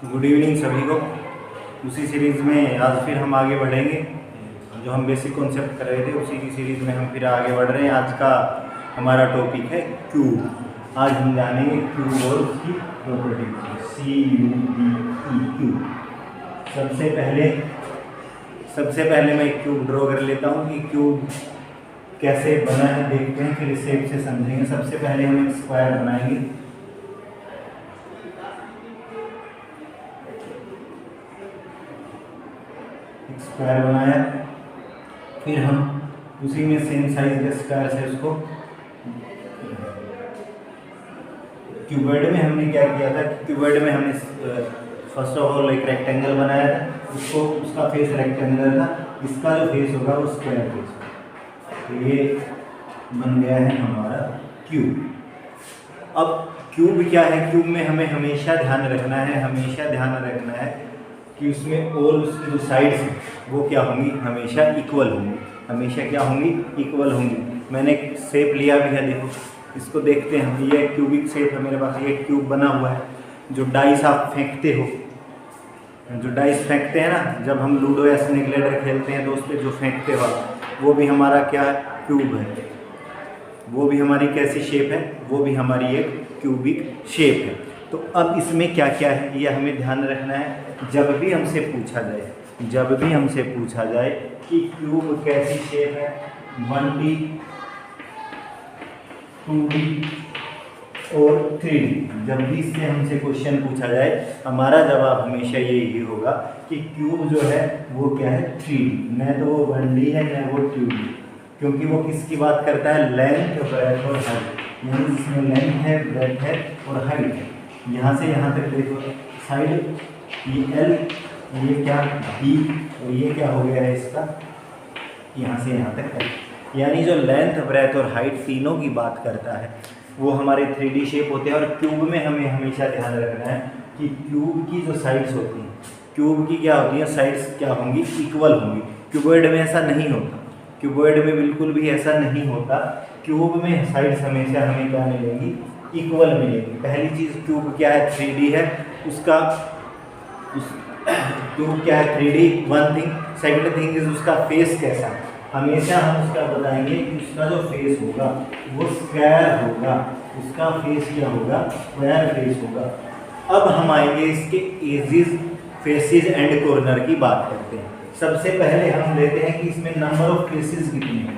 Good evening सभी को। उसी सीरीज़ में आज फिर हम आगे बढ़ेंगे। जो हम बेसिक कॉन्सेप्ट कर रहे थे उसी की सीरीज़ में हम फिर आगे बढ़ रहे हैं। आज का हमारा टॉपिक है क्यूब। आज हम जानेंगे क्यूब और उसकी प्रॉपर्टी CUBE। सबसे पहले मैं एक क्यूब ड्रॉ कर लेता हूँ कि क्यूब कैसे बना है देखते हैं, फिर इस शेप से समझेंगे। सबसे पहले हम एक स्क्वायर बनाएंगे। स्क्वायर बनाया, फिर हम उसी में सेम साइज के स्क्वायर से उसको क्यूबॉइड में हमने क्या किया था, क्यूबॉइड में हमने फर्स्ट ऑफ ऑल एक रेक्टेंगल बनाया था। उसका फेस रेक्टेंगल था, इसका जो फेस होगा वो स्क्वायर फेस होगा। तो ये बन गया है हमारा क्यूब। अब क्यूब क्या है, क्यूब में हमें हमेशा ध्यान रखना है कि उसमें और उसकी जो साइड्स हैं वो क्या होंगी, हमेशा इक्वल होंगी। इक्वल होंगी। मैंने एक शेप लिया भी है, देखो इसको देखते हैं हम। ये क्यूबिक शेप है मेरे पास, ये क्यूब बना हुआ है। जो डाइस आप फेंकते हो, जो डाइस फेंकते हैं ना, जब हम लूडो या स्नेक लेडर खेलते हैं तो उस पर जो फेंकते हो वो भी हमारा क्या है, क्यूब है। वो भी हमारी कैसी शेप है, वो भी हमारी एक क्यूबिक शेप है। तो अब इसमें क्या क्या है ये हमें ध्यान रखना है। जब भी हमसे पूछा जाए कि क्यूब कैसी शेप है, 1D 2D और 3D, जब भी इससे हमसे क्वेश्चन पूछा जाए हमारा जवाब हमेशा यही होगा कि क्यूब जो है वो क्या है, 3D। न तो वो 1D है न वो 2D, क्योंकि वो किसकी बात करता है, लेंथ, ब्रेथ और हाइट। यानी इसमें लेंथ है, ब्रेथ है और हाइट है। यहाँ से यहाँ तक देखो, साइड ये L, ये क्या D और ये क्या हो गया है इसका, यहाँ से यहाँ तक L। यानी जो लेंथ, ब्रेथ और हाइट तीनों की बात करता है वो हमारे 3D शेप होते हैं। और क्यूब में हमें हमेशा ध्यान रखना है कि क्यूब की जो साइड्स होती हैं, क्यूब की क्या होती हैं, साइड्स क्या होंगी, इक्वल होंगी। क्यूबॉइड में ऐसा नहीं होता, क्यूबॉइड में बिल्कुल भी ऐसा नहीं होता। क्यूब में साइड्स हमेशा हमें क्या मिलेंगी, इक्वल मिलेगी। पहली चीज़, क्यूब क्या है, 3D है। क्यूब क्या है, 3D, one thing. Second thing is उसका फेस कैसा है। हमेशा हम उसका बताएंगे कि उसका जो फेस होगा वो स्क्वायर होगा। उसका फेस क्या होगा, स्क्वायर फेस होगा। अब हम आएंगे इसके एजेस, फेसेस एंड कॉर्नर की बात करते हैं। सबसे पहले हम लेते हैं कि इसमें नंबर ऑफ फेसेस कितनी है।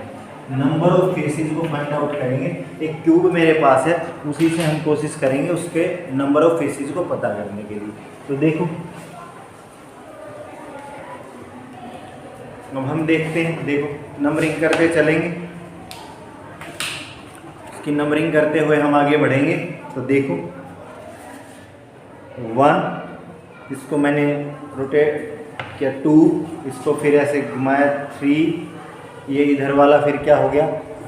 नंबर ऑफ फेसेस को फाइंड आउट करेंगे। एक क्यूब मेरे पास है, उसी से हम कोशिश करेंगे उसके नंबर ऑफ फेसेस को पता करने के लिए। तो देखो, अब हम देखते हैं, देखो नंबरिंग करते चलेंगे। इसकी नंबरिंग करते हुए हम आगे बढ़ेंगे। तो देखो 1, इसको मैंने रोटेट किया, 2, इसको फिर ऐसे घुमाया, 3, ये इधर वाला फिर क्या हो गया,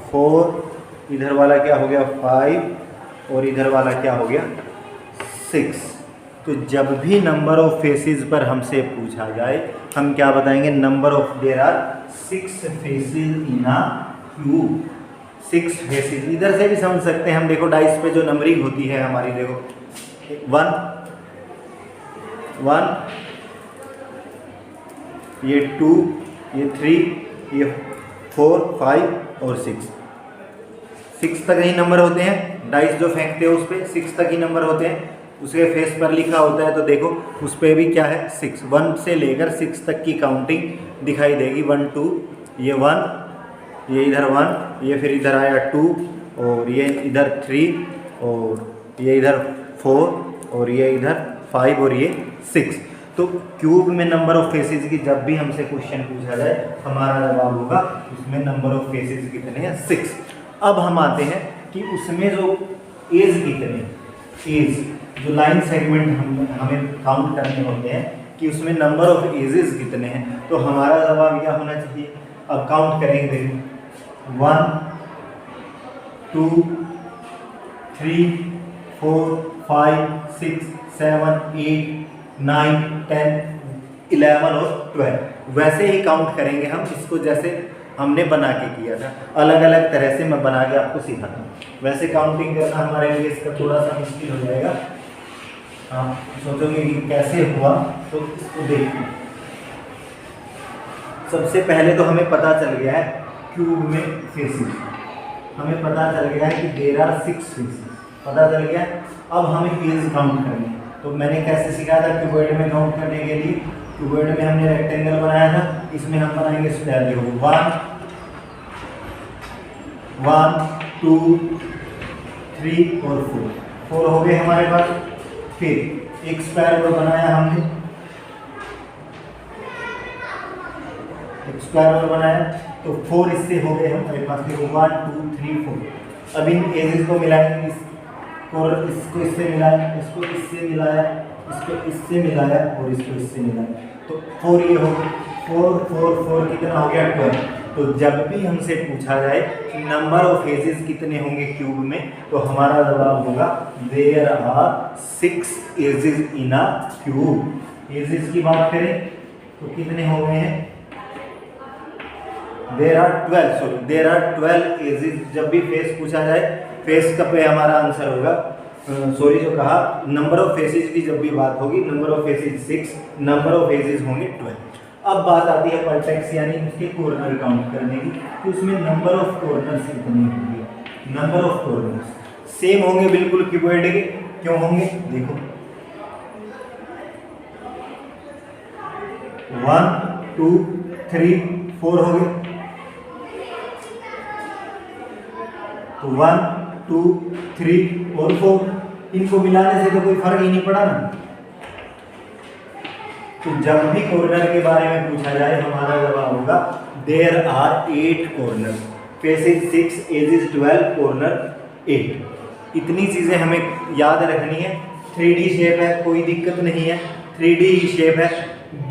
4, इधर वाला क्या हो गया, 5 और इधर वाला क्या हो गया, 6। तो जब भी नंबर ऑफ फेसेस पर हमसे पूछा जाए हम क्या बताएंगे, number of, there are 6 faces in a cube. 6 faces इधर से भी समझ सकते हैं हम। देखो डाइस पे जो नंबरिंग होती है हमारी, देखो 1 1, ये 2, ये 3, ये 4, 5 और 6 तक ही नंबर होते हैं। डाइस जो फेंकते हो उस पर 6 तक ही नंबर होते हैं। उसके फेस पर लिखा होता है, तो देखो उस पर भी क्या है, 6। 1 से लेकर 6 तक की काउंटिंग दिखाई देगी। 1 2, ये 1, ये इधर 1, ये फिर इधर आया 2 और ये इधर 3 और ये इधर 4 और ये इधर 5 और ये 6। तो क्यूब में नंबर ऑफ फेसेस की जब भी हमसे क्वेश्चन पूछा जाए हमारा जवाब होगा उसमें नंबर ऑफ फेसेस कितने हैं, 6। अब हम आते हैं कि उसमें जो एज कितने, एज जो लाइन सेगमेंट हमें काउंट करने होते हैं कि उसमें नंबर ऑफ एजेस कितने हैं। तो हमारा जवाब क्या होना चाहिए, अब काउंट करेंगे, देखो 1 2 3 4 5 6 7 8 9 10 11 और 12। वैसे ही काउंट करेंगे हम इसको जैसे हमने बना के किया था। अलग अलग तरह से मैं बना के आपको सिखाता हूँ। वैसे काउंटिंग करना हमारे लिए इसका थोड़ा सा मुश्किल हो जाएगा। आप सोचोगे कि कैसे हुआ, तो इसको देखिए। सबसे पहले तो हमें पता चल गया है क्यूब में फेसेस, हमें पता चल गया है कि देयर आर 6 फेसेस, पता चल गया। अब हमें फेस काउंट करनी है। तो मैंने कैसे सिखाया था क्यूबॉइड में काउंट करने के लिए? क्यूबॉइड में हमने रेक्टेंगल बनाया था, इसमें हम बनाएंगे स्क्वायर। देखो 1 1 2 3 और 4 हो गए हमारे पास। फिर एक स्क्वायर और बनाया हमने, एक स्क्वायर और बनाया, तो 4 इससे हो गए हमारे पास। देखो 1 2 3 4। अब इन एजेस को मिलाएंगे, और इसको इससे मिलाया, इसको इससे मिलाया, इसको इससे मिलाया और इसको इससे मिलाया, तो 4 ये हो गया। 4 4 4 कितना हो गया? 12। तो जब भी हमसे पूछा जाए कि नंबर ऑफ एजेस कितने होंगे क्यूब में, तो हमारा जवाब होगा there are 6 edges in a cube. Edges की बात करें तो कितने हो गए हैं? There are 12 edges. जब भी फेस पूछा जाए, फेस का पे हमारा आंसर होगा, सॉरी जो कहा, नंबर ऑफ फेसेस की जब भी बात होगी, number of faces 6, number of edges होंगे 12। अब बात आती है वर्टेक्स यानी उसके कॉर्नर काउंट करने की, कि उसमें नंबर ऑफ कॉर्नर्स कितने होंगे। नंबर ऑफ कॉर्नर्स सेम होंगे बिल्कुल क्यूबॉइड के। क्यों होंगे? देखो 1 2 3 4 हो गए, तो 1 2 3 और 4, इनको मिलाने से तो कोई फर्क ही नहीं पड़ा ना। तो जब भी कॉर्नर के बारे में पूछा जाए, हमारा जवाब होगा there are 8 corner, faces 6, edges 12, corner 8। इतनी चीजें हमें याद रखनी है। 3D शेप है, कोई दिक्कत नहीं है, 3D ही शेप है।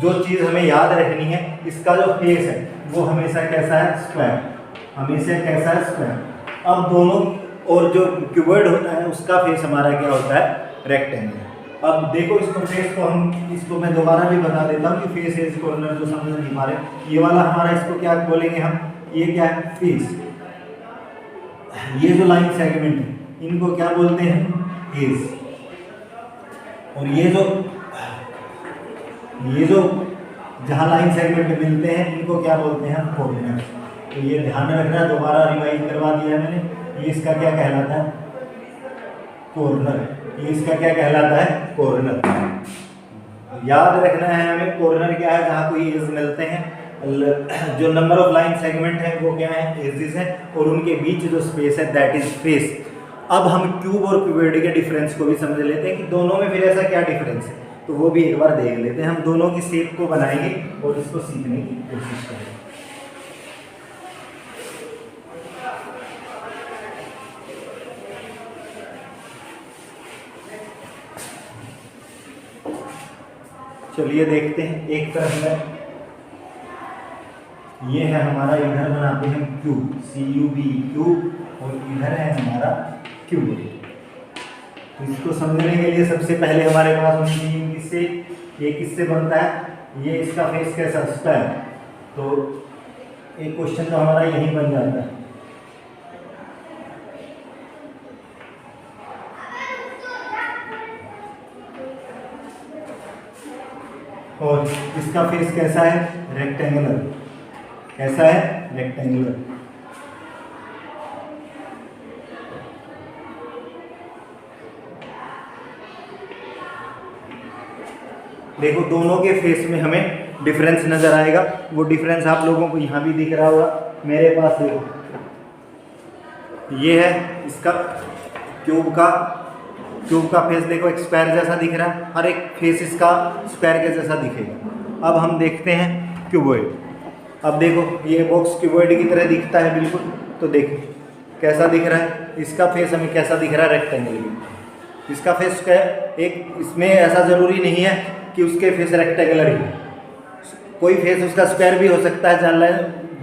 जो चीज़ हमें याद रखनी है, इसका जो फेस है वो हमेशा कैसा है? स्क्वायर, हमेशा कैसा है? स्क्वायर। अब दोनों, और जो क्यूबॉइड होता है उसका फेस हमारा क्या होता है? रेक्टेंगल। अब देखो इसको, फेस को हम, इसको मैं दोबारा भी बता देता हूँ कि फेस एज कॉर्नर जो समझ नहीं पा रहे, ये वाला हमारा, इसको क्या बोलेंगे हम? ये क्या है? फेस। ये जो लाइन सेगमेंट है इनको क्या बोलते हैं? फेस। और ये जो जहाँ लाइन सेगमेंट मिलते हैं इनको क्या बोलते हैं? कॉर्नर। तो ये ध्यान रखना, दोबारा रिवाइज करवा दिया मैंने। ये इसका क्या कहलाता है? कॉर्नर। ये इसका क्या कहलाता है? कॉर्नर। याद रखना है हमें, कॉर्नर क्या है? जहाँ कोई एज मिलते हैं, जो नंबर ऑफ लाइन सेगमेंट है वो क्या है? एजेस है, और उनके बीच जो स्पेस है दैट इज फेस। अब हम क्यूब और क्यूबॉइड के डिफरेंस को भी समझ लेते हैं कि दोनों में फिर ऐसा क्या डिफरेंस है, तो वो भी एक बार देख लेते हैं। हम दोनों की शेप को बनाएंगे और इसको सीखने की कोशिश करेंगे। चलिए देखते हैं। एक तरफ है, ये है हमारा, इधर बनाते हैं क्यूब, CUB क्यूब, और इधर है हमारा क्यूब। तो इसको समझने के लिए सबसे पहले हमारे पास होनी चाहिए किससे? ये किससे बनता है? ये इसका फेस कैसा? स्क्वायर। तो एक क्वेश्चन तो हमारा यही बन जाता है। और इसका फेस कैसा है? रेक्टेंगुलर। कैसा है? रेक्टेंगुलर। देखो दोनों के फेस में हमें डिफरेंस नजर आएगा। वो डिफरेंस आप लोगों को यहाँ भी दिख रहा होगा। मेरे पास देखो, ये है इसका क्यूब का फेस, देखो एक स्क्वायर जैसा दिख रहा है, हर एक फेस इसका स्क्वायर के जैसा दिखेगा। अब हम देखते हैं क्यूबॉइड। अब देखो ये बॉक्स क्यूबॉइड की तरह दिखता है बिल्कुल, तो देखो कैसा दिख रहा है। इसका फेस हमें कैसा दिख रहा है? रेक्टेंगल। इसका फेस स्क्वायर। एक इसमें ऐसा ज़रूरी नहीं है कि उसके फेस रेक्टेंगुलर ही, कोई फेस उसका स्क्वायर भी हो सकता है।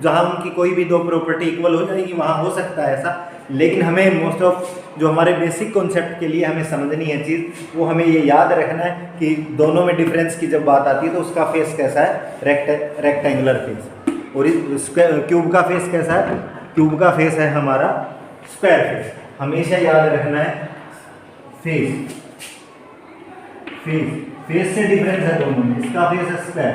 जहाँ उनकी कोई भी दो प्रॉपर्टी इक्वल हो जाएगी वहाँ हो सकता है ऐसा। लेकिन हमें मोस्ट ऑफ जो हमारे बेसिक कॉन्सेप्ट के लिए हमें समझनी है चीज़, वो हमें ये याद रखना है कि दोनों में डिफरेंस की जब बात आती है तो उसका फेस कैसा है? Rectangular face. और इस क्यूब का फेस कैसा है? क्यूब का फेस है हमारा स्क्वायर फेस। हमेशा याद रखना है फेस फेस से डिफरेंस है दोनों में, इसका फेस है स्क्वायर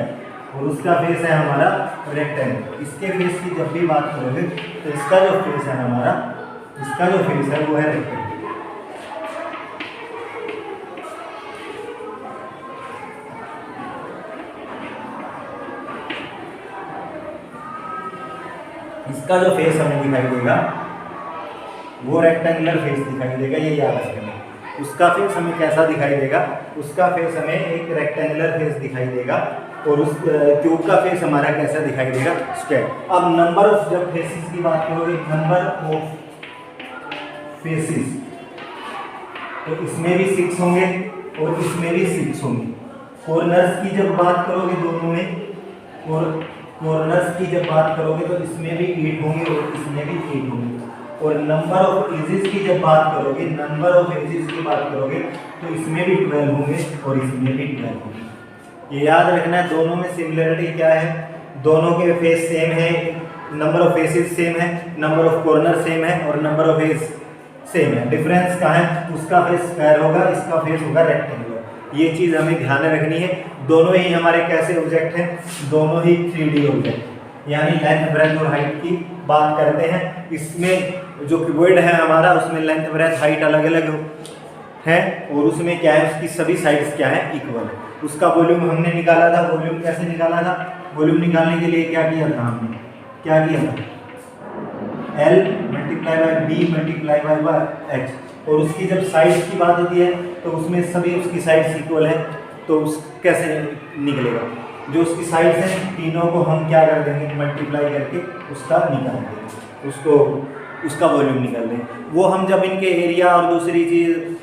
और उसका फेस है हमारा रेक्टेंगल। इसके फेस की जब भी बात करोगे तो इसका जो फेस है हमारा, इसका जो फेस है वो है रेक्टेंगल। इसका जो फेस हमें दिखाई देगा वो रेक्टेंगुलर फेस दिखाई देगा, ये याद रखना। उसका फेस हमें कैसा दिखाई देगा, उसका फेस हमें एक रेक्टेंगुलर फेस दिखाई देगा और उस क्यूब का फेस हमारा कैसा दिखाई देगा, स्क्वायर। अब नंबर ऑफ जब फेसेस की बात करोगे, नंबर ऑफ फेसेस, तो इसमें भी 6 होंगे और इसमें भी 6 होंगे। कॉर्नर्स की जब बात करोगे दोनों में, और कॉर्नर्स की जब बात करोगे तो इसमें भी 8 होंगे और इसमें भी 8 होंगे। और नंबर ऑफ एजेस की जब बात करोगे, नंबर ऑफ एजेस की बात करोगे तो इसमें भी 12 होंगे और इसमें भी 12 होंगे। ये याद रखना है, दोनों में सिमिलरिटी क्या है, दोनों के फेस सेम है, नंबर ऑफ फेसेस सेम है, नंबर ऑफ कॉर्नर सेम है और नंबर ऑफ एज सेम है। डिफरेंस कहाँ है, उसका फेस स्क्वायर होगा, इसका फेस होगा रेक्टेंगुलर। ये चीज़ हमें ध्यान रखनी है। दोनों ही हमारे कैसे ऑब्जेक्ट हैं, दोनों ही 3D ऑब्जेक्ट, यानी लेंथ ब्रेथ और हाइट की बात करते हैं। इसमें जो क्यूबॉइड है हमारा, उसमें लेंथ ब्रेथ हाइट अलग अलग है और उसमें क्या है, उसकी सभी साइड्स क्या है, इक्वल। उसका वॉल्यूम हमने निकाला था, वॉल्यूम कैसे निकाला था, वॉल्यूम निकालने के लिए क्या किया था हमने, क्या किया था, L multiply by B multiply by H। और उसकी जब साइड्स की बात होती है तो उसमें सभी उसकी साइड्स इक्वल है, तो उस कैसे निकलेगा, जो उसकी साइड्स हैं तीनों को हम क्या कर देंगे, मल्टीप्लाई करके उसका निकाल देंगे, उसको उसका वॉल्यूम निकाल देंगे। वो हम जब इनके एरिया और दूसरी चीज़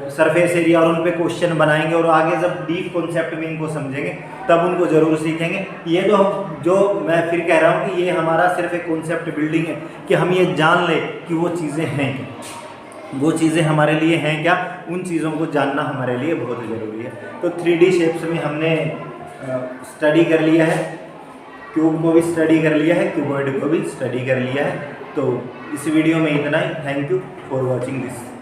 सरफेस एरिया और उन पे क्वेश्चन बनाएंगे और आगे जब डीप कॉन्सेप्ट में इनको समझेंगे तब उनको ज़रूर सीखेंगे। ये तो हम जो मैं फिर कह रहा हूँ कि ये हमारा सिर्फ एक कॉन्सेप्ट बिल्डिंग है कि हम ये जान लें कि वो चीज़ें हैं क्या, वो चीज़ें हमारे लिए हैं क्या, उन चीज़ों को जानना हमारे लिए बहुत ज़रूरी है। तो 3D शेप्स में हमने स्टडी कर लिया है, क्यूब को भी स्टडी कर लिया है, क्यूबॉइड को भी स्टडी कर लिया है। तो इस वीडियो में इतना ही। Thank you for watching this.